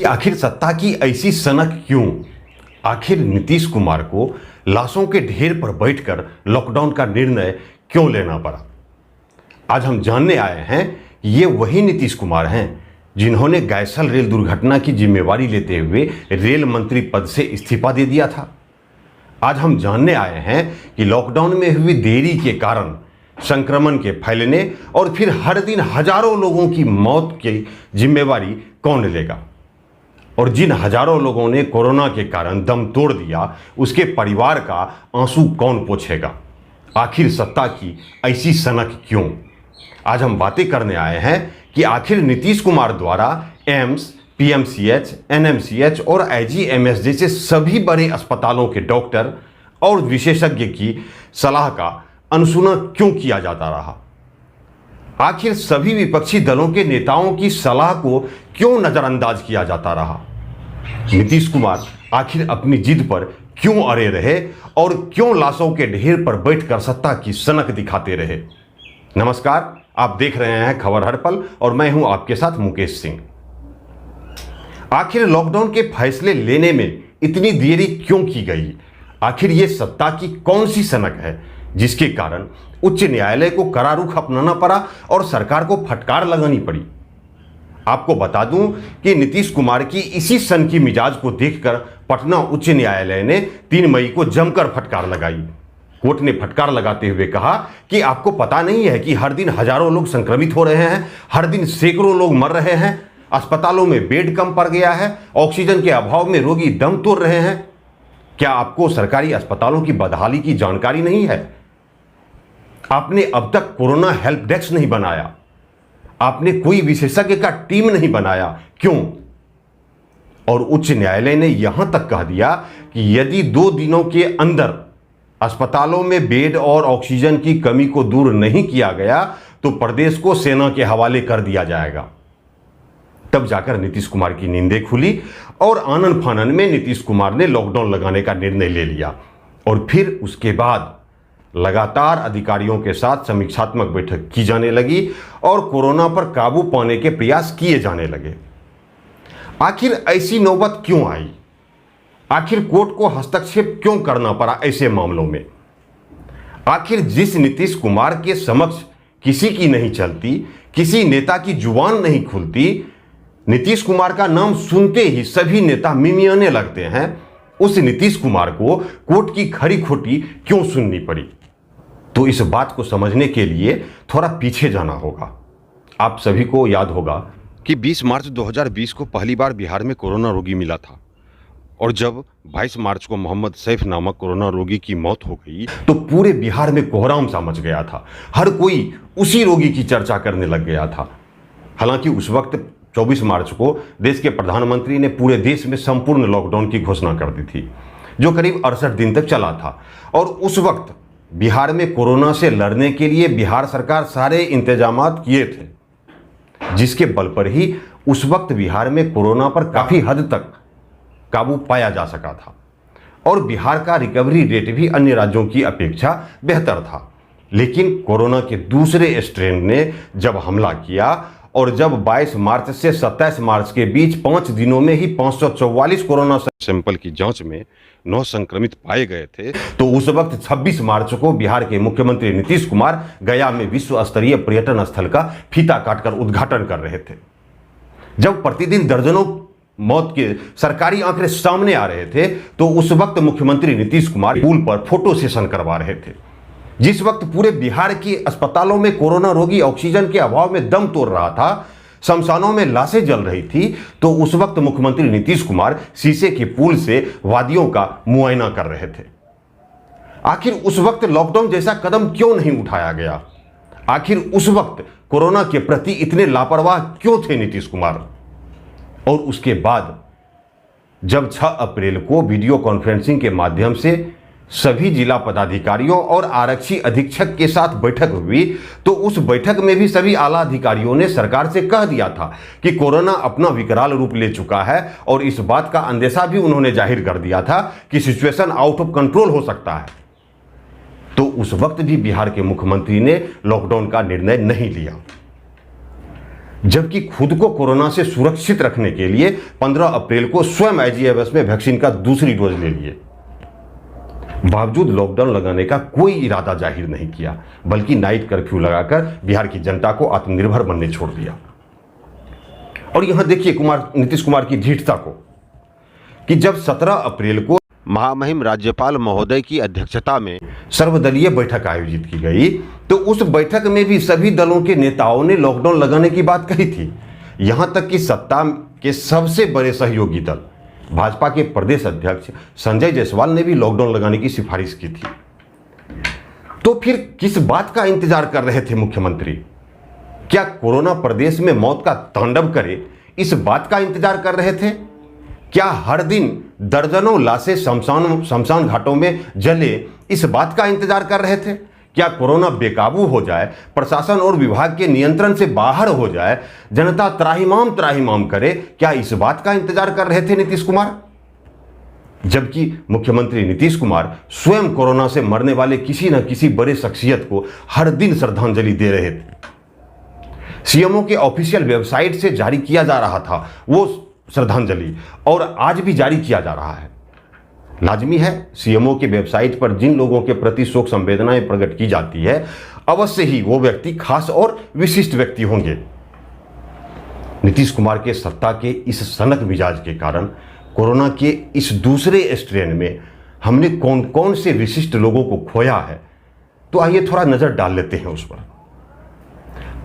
आखिर सत्ता की ऐसी सनक क्यों? आखिर नीतीश कुमार को लाशों के ढेर पर बैठकर लॉकडाउन का निर्णय क्यों लेना पड़ा? आज हम जानने आए हैं ये वही नीतीश कुमार हैं जिन्होंने गैसल रेल दुर्घटना की जिम्मेवारी लेते हुए रेल मंत्री पद से इस्तीफा दे दिया था। आज हम जानने आए हैं कि लॉकडाउन में हुई देरी के कारण संक्रमण के फैलने और फिर हर दिन हजारों लोगों की मौत की जिम्मेवारी कौन लेगा, और जिन हजारों लोगों ने कोरोना के कारण दम तोड़ दिया उसके परिवार का आंसू कौन पोंछेगा? आखिर सत्ता की ऐसी सनक क्यों? आज हम बातें करने आए हैं कि आखिर नीतीश कुमार द्वारा एम्स, पीएमसीएच, एनएमसीएच और आईजीएमएस जैसे सभी बड़े अस्पतालों के डॉक्टर और विशेषज्ञ की सलाह का अनसुना क्यों किया जाता रहा? आखिर सभी विपक्षी दलों के नेताओं की सलाह को क्यों नजरअंदाज किया जाता रहा? नीतीश कुमार आखिर अपनी जिद पर क्यों अड़े रहे और क्यों लाशों के ढेर पर बैठकर सत्ता की सनक दिखाते रहे? नमस्कार, आप देख रहे हैं खबर हर पल और मैं हूं आपके साथ मुकेश सिंह। आखिर लॉकडाउन के फैसले लेने में इतनी देरी क्यों की गई? आखिर ये सत्ता की कौन सी सनक है जिसके कारण उच्च न्यायालय को कड़ा रुख अपनाना पड़ा और सरकार को फटकार लगानी पड़ी? आपको बता दूं कि नीतीश कुमार की इसी सन की मिजाज को देखकर पटना उच्च न्यायालय ने 3 मई को जमकर फटकार लगाई। कोर्ट ने फटकार लगाते हुए कहा कि आपको पता नहीं है कि हर दिन हजारों लोग संक्रमित हो रहे हैं, हर दिन सैकड़ों लोग मर रहे हैं, अस्पतालों में बेड कम पड़ गया है, ऑक्सीजन के अभाव में रोगी दम तोड़ रहे हैं। क्या आपको सरकारी अस्पतालों की बदहाली की जानकारी नहीं है? आपने अब तक कोरोना हेल्प डेस्क नहीं बनाया, आपने कोई विशेषज्ञ का टीम नहीं बनाया, क्यों? और उच्च न्यायालय ने यहां तक कह दिया कि यदि 2 दिनों के अंदर अस्पतालों में बेड और ऑक्सीजन की कमी को दूर नहीं किया गया तो प्रदेश को सेना के हवाले कर दिया जाएगा। तब जाकर नीतीश कुमार की नींदें खुली और आनन फानन में नीतीश कुमार ने लॉकडाउन लगाने का निर्णय ले लिया। और फिर उसके बाद लगातार अधिकारियों के साथ समीक्षात्मक बैठक की जाने लगी और कोरोना पर काबू पाने के प्रयास किए जाने लगे। आखिर ऐसी नौबत क्यों आई? आखिर कोर्ट को हस्तक्षेप क्यों करना पड़ा ऐसे मामलों में? आखिर जिस नीतीश कुमार के समक्ष किसी की नहीं चलती, किसी नेता की जुबान नहीं खुलती, नीतीश कुमार का नाम सुनते ही सभी नेता मिमियाने लगते हैं, उस नीतीश कुमार को कोर्ट की खरी खोटी क्यों सुननी पड़ी? तो इस बात को समझने के लिए थोड़ा पीछे जाना होगा। आप सभी को याद होगा कि 20 मार्च 2020 को पहली बार बिहार में कोरोना रोगी मिला था, और जब 22 मार्च को मोहम्मद सैफ नामक कोरोना रोगी की मौत हो गई तो पूरे बिहार में कोहराम सा मच गया था। हर कोई उसी रोगी की चर्चा करने लग गया था। हालांकि उस वक्त 24 मार्च को देश के प्रधानमंत्री ने पूरे देश में संपूर्ण लॉकडाउन की घोषणा कर दी थी, जो करीब 68 दिन तक चला था। और उस वक्त बिहार में कोरोना से लड़ने के लिए बिहार सरकार सारे इंतजामात किए थे, जिसके बल पर ही उस वक्त बिहार में कोरोना पर काफी हद तक काबू पाया जा सका था और बिहार का रिकवरी रेट भी अन्य राज्यों की अपेक्षा बेहतर था। लेकिन कोरोना के दूसरे स्ट्रेन ने जब हमला किया और जब 22 मार्च से 27 मार्च के बीच 5 दिनों में ही 544 कोरोना सैंपल की जांच में 9 संक्रमित पाए गए थे, तो उस वक्त 26 मार्च को बिहार के मुख्यमंत्री नीतीश कुमार गया में विश्व स्तरीय पर्यटन स्थल का फीता काटकर उद्घाटन कर रहे थे। जब प्रतिदिन दर्जनों मौत के सरकारी आंकड़े सामने आ रहे थे तो उस वक्त मुख्यमंत्री नीतीश कुमार पूल पर फोटो सेशन करवा रहे थे। जिस वक्त पूरे बिहार के अस्पतालों में कोरोना रोगी ऑक्सीजन के अभाव में दम तोड़ रहा था, शमशानों में लाशें जल रही थी, तो उस वक्त मुख्यमंत्री नीतीश कुमार शीशे के पुल से वादियों का मुआयना कर रहे थे। आखिर उस वक्त लॉकडाउन जैसा कदम क्यों नहीं उठाया गया? आखिर उस वक्त कोरोना के प्रति इतने लापरवाह क्यों थे नीतीश कुमार? और उसके बाद जब 6 अप्रैल को वीडियो कॉन्फ्रेंसिंग के माध्यम से सभी जिला पदाधिकारियों और आरक्षी अधीक्षक के साथ बैठक हुई, तो उस बैठक में भी सभी आला अधिकारियों ने सरकार से कह दिया था कि कोरोना अपना विकराल रूप ले चुका है, और इस बात का अंदेशा भी उन्होंने जाहिर कर दिया था कि सिचुएशन आउट ऑफ कंट्रोल हो सकता है। तो उस वक्त भी बिहार के मुख्यमंत्री ने लॉकडाउन का निर्णय नहीं लिया। जबकि खुद को कोरोना से सुरक्षित रखने के लिए 15 अप्रैल को स्वयं IGIMS में वैक्सीन का दूसरी डोज ले लिए। बावजूद लॉकडाउन लगाने का कोई इरादा जाहिर नहीं किया, बल्कि नाइट कर्फ्यू लगाकर बिहार की जनता को आत्मनिर्भर बनने छोड़ दिया। और यहां देखिए नीतीश कुमार की धीरता को, कि जब 17 अप्रैल को महामहिम राज्यपाल महोदय की अध्यक्षता में सर्वदलीय बैठक आयोजित की गई, तो उस बैठक में भी सभी दलों के नेताओं ने लॉकडाउन लगाने की बात कही थी। यहां तक कि सत्ता के सबसे बड़े सहयोगी दल भाजपा के प्रदेश अध्यक्ष संजय जायसवाल ने भी लॉकडाउन लगाने की सिफारिश की थी। तो फिर किस बात का इंतजार कर रहे थे मुख्यमंत्री? क्या कोरोना प्रदेश में मौत का तांडव करे, इस बात का इंतजार कर रहे थे? क्या हर दिन दर्जनों लाशें शमशान घाटों में जले, इस बात का इंतजार कर रहे थे? क्या कोरोना बेकाबू हो जाए, प्रशासन और विभाग के नियंत्रण से बाहर हो जाए, जनता त्राहिमाम करे, क्या इस बात का इंतजार कर रहे थे नीतीश कुमार? जबकि मुख्यमंत्री नीतीश कुमार स्वयं कोरोना से मरने वाले किसी न किसी बड़े शख्सियत को हर दिन श्रद्धांजलि दे रहे थे। सीएमओ के ऑफिशियल वेबसाइट से जारी किया जा रहा था वो श्रद्धांजलि, और आज भी जारी किया जा रहा है। लाजमी है, सीएमओ के वेबसाइट पर जिन लोगों के प्रति शोक संवेदनाएं प्रकट की जाती है, अवश्य ही वो व्यक्ति खास और विशिष्ट व्यक्ति होंगे। नीतीश कुमार के सत्ता के इस सनक मिजाज के कारण कोरोना के इस दूसरे स्ट्रेन में हमने कौन कौन से विशिष्ट लोगों को खोया है, तो आइए थोड़ा नजर डाल लेते हैं उस पर।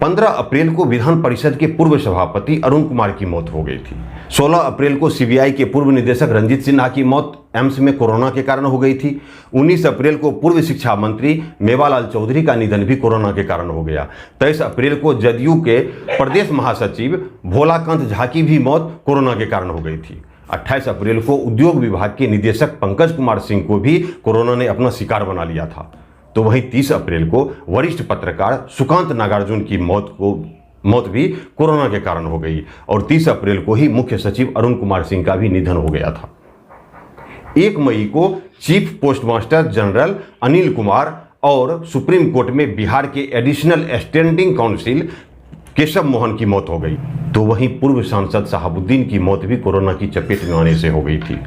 15 अप्रैल को विधान परिषद के पूर्व सभापति अरुण कुमार की मौत हो गई थी। 16 अप्रैल को सीबीआई के पूर्व निदेशक रंजीत सिन्हा की मौत एम्स में कोरोना के कारण हो गई थी। 19 अप्रैल को पूर्व शिक्षा मंत्री मेवालाल चौधरी का निधन भी कोरोना के कारण हो गया। 23 अप्रैल को जदयू के प्रदेश महासचिव भोलाकांत झा की भी मौत कोरोना के कारण हो गई थी। 28 अप्रैल को उद्योग विभाग के निदेशक पंकज कुमार सिंह को भी कोरोना ने अपना शिकार बना लिया था। तो वहीं 30 अप्रैल को वरिष्ठ पत्रकार सुकांत नागार्जुन की मौत भी कोरोना के कारण हो गई, और 30 अप्रैल को ही मुख्य सचिव अरुण कुमार सिंह का भी निधन हो गया था। 1 मई को chief postmaster general Anil Kumar और सुप्रीम कोर्ट में बिहार के additional standing council Keshav Mohan की मौत हो गई। तो वहीं पूर्व सांसद शहाबुद्दीन की मौत भी कोरोना की चपेट में आने से हो गई थी।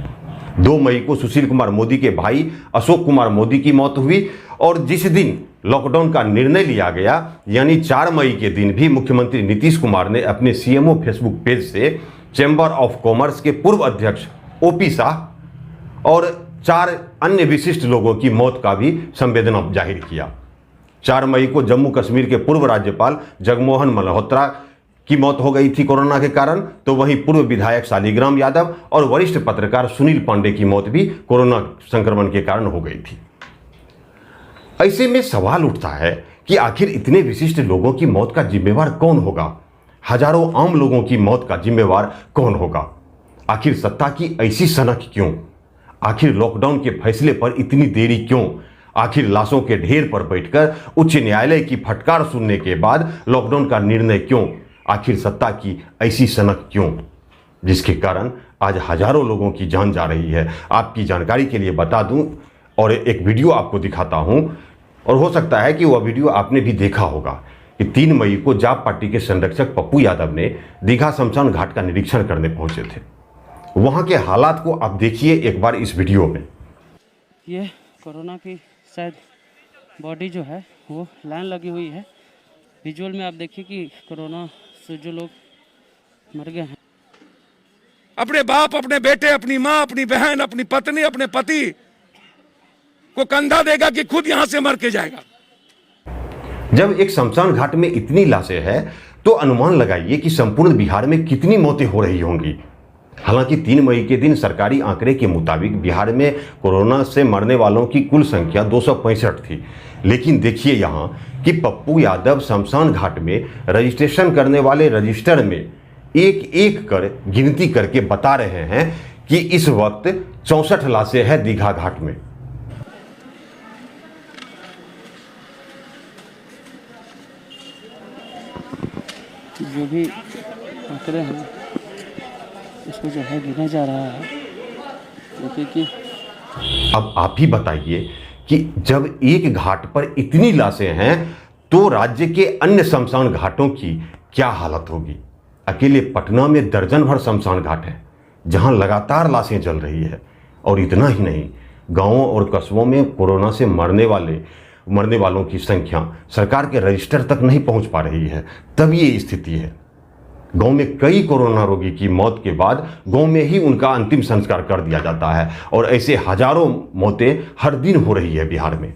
2 मई को सुशील कुमार मोदी के भाई अशोक कुमार मोदी की मौत हुई, और जिस दिन लॉकडाउन का निर्णय लिया गया यानी 4 मई के दिन भी मुख्यमंत्री नीतीश कुमार ने अपने सीएमओ फेसबुक पेज से चैम्बर ऑफ कॉमर्स के पूर्व अध्यक्ष ओपी शाह और 4 अन्य विशिष्ट लोगों की मौत का भी संवेदना जाहिर किया। 4 मई को जम्मू कश्मीर के पूर्व राज्यपाल जगमोहन मल्होत्रा की मौत हो गई थी कोरोना के कारण। तो वहीं पूर्व विधायक शालिग्राम यादव और वरिष्ठ पत्रकार सुनील पांडे की मौत भी कोरोना संक्रमण के कारण हो गई थी। ऐसे में सवाल उठता है कि आखिर इतने विशिष्ट लोगों की मौत का जिम्मेवार कौन होगा? हजारों आम लोगों की मौत का जिम्मेवार कौन होगा? आखिर सत्ता की ऐसी सनक क्यों? आखिर लॉकडाउन के फैसले पर इतनी देरी क्यों? आखिर लाशों के ढेर पर बैठकर उच्च न्यायालय की फटकार सुनने के बाद लॉकडाउन का निर्णय क्यों? आखिर सत्ता की ऐसी सनक क्यों, जिसके कारण आज हजारों लोगों की जान जा रही है? आपकी जानकारी के लिए बता दूं और एक वीडियो आपको दिखाता हूं, और हो सकता है कि वह वीडियो आपने भी देखा होगा कि 3 मई को जाप पार्टी के संरक्षक पप्पू यादव ने दीघा शमशान घाट का निरीक्षण करने पहुंचे थे। वहां के हालात को आप देखिए एक बार इस वीडियो में। ये कोरोना की शायद बॉडी जो है वो लाइन लगी हुई है। विजुअल में आप देखिए कि कोरोना से जो लोग मर गए हैं, अपने बाप, अपने बेटे, अपनी माँ, अपनी बहन, अपनी पत्नी, अपने पति को कंधा देगा कि खुद यहां से मर के जाएगा। जब एक शमशान घाट में इतनी लाशें हैं तो अनुमान लगाइए कि संपूर्ण बिहार में कितनी मौतें हो रही होंगी। हालांकि 3 मई के दिन सरकारी आंकड़े के मुताबिक बिहार में कोरोना से मरने वालों की कुल संख्या 265 थी, लेकिन देखिए यहां कि पप्पू यादव शमशान घाट में रजिस्ट्रेशन करने वाले रजिस्टर में एक एक कर गिनती करके बता रहे हैं कि इस वक्त 64 लाशें हैं दीघा घाट में। जो भी आंकड़े हैं इसको जो है गिना जा रहा है, क्योंकि अब आप ही बताइए कि जब एक घाट पर इतनी लाशें हैं तो राज्य के अन्य शमशान घाटों की क्या हालत होगी। अकेले पटना में दर्जन भर शमशान घाट है जहां लगातार लाशें जल रही है। और इतना ही नहीं, गांवों और कस्बों में कोरोना से मरने वालों की संख्या सरकार के रजिस्टर तक नहीं पहुंच पा रही है। तब ये स्थिति है। गांव में कई कोरोना रोगी की मौत के बाद गांव में ही उनका अंतिम संस्कार कर दिया जाता है और ऐसे हजारों मौतें हर दिन हो रही है बिहार में।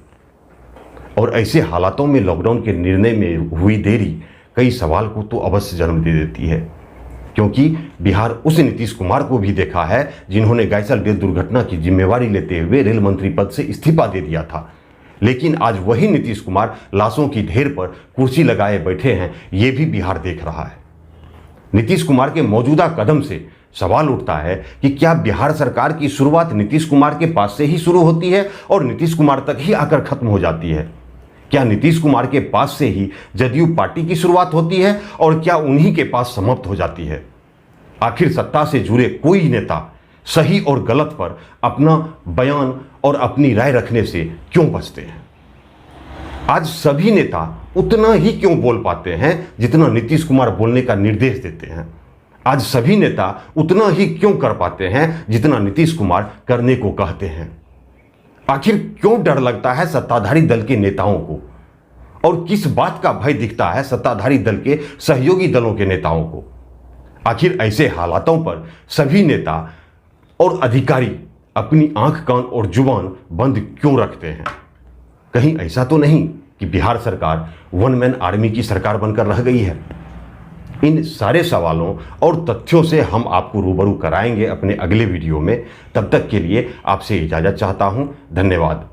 और ऐसे हालातों में लॉकडाउन के निर्णय में हुई देरी कई सवाल को तो अवश्य जन्म दे देती है, क्योंकि बिहार उस नीतीश कुमार को भी देखा है जिन्होंने गायसल रेल दुर्घटना की जिम्मेवारी लेते हुए रेल मंत्री पद से इस्तीफा दे दिया था। लेकिन आज वही नीतीश कुमार लाशों की ढेर पर कुर्सी लगाए बैठे हैं, ये भी बिहार देख रहा है। नीतीश कुमार के मौजूदा कदम से सवाल उठता है कि क्या बिहार सरकार की शुरुआत नीतीश कुमार के पास से ही शुरू होती है और नीतीश कुमार तक ही आकर खत्म हो जाती है? क्या नीतीश कुमार के पास से ही जदयू पार्टी की शुरुआत होती है और क्या उन्हीं के पास समाप्त हो जाती है? आखिर सत्ता से जुड़े कोई नेता सही और गलत पर अपना बयान और अपनी राय रखने से क्यों बचते हैं? आज सभी नेता उतना ही क्यों बोल पाते हैं जितना नीतीश कुमार बोलने का निर्देश देते हैं? आज सभी नेता उतना ही क्यों कर पाते हैं जितना नीतीश कुमार करने को कहते हैं? आखिर क्यों डर लगता है सत्ताधारी दल के नेताओं को और किस बात का भय दिखता है सत्ताधारी दल के सहयोगी दलों के नेताओं को? आखिर ऐसे हालातों पर सभी नेता और अधिकारी अपनी आंख, कान और जुबान बंद क्यों रखते हैं? कहीं ऐसा तो नहीं कि बिहार सरकार वन मैन आर्मी की सरकार बनकर रह गई है? इन सारे सवालों और तथ्यों से हम आपको रूबरू कराएंगे अपने अगले वीडियो में। तब तक के लिए आपसे इजाज़त चाहता हूं। धन्यवाद।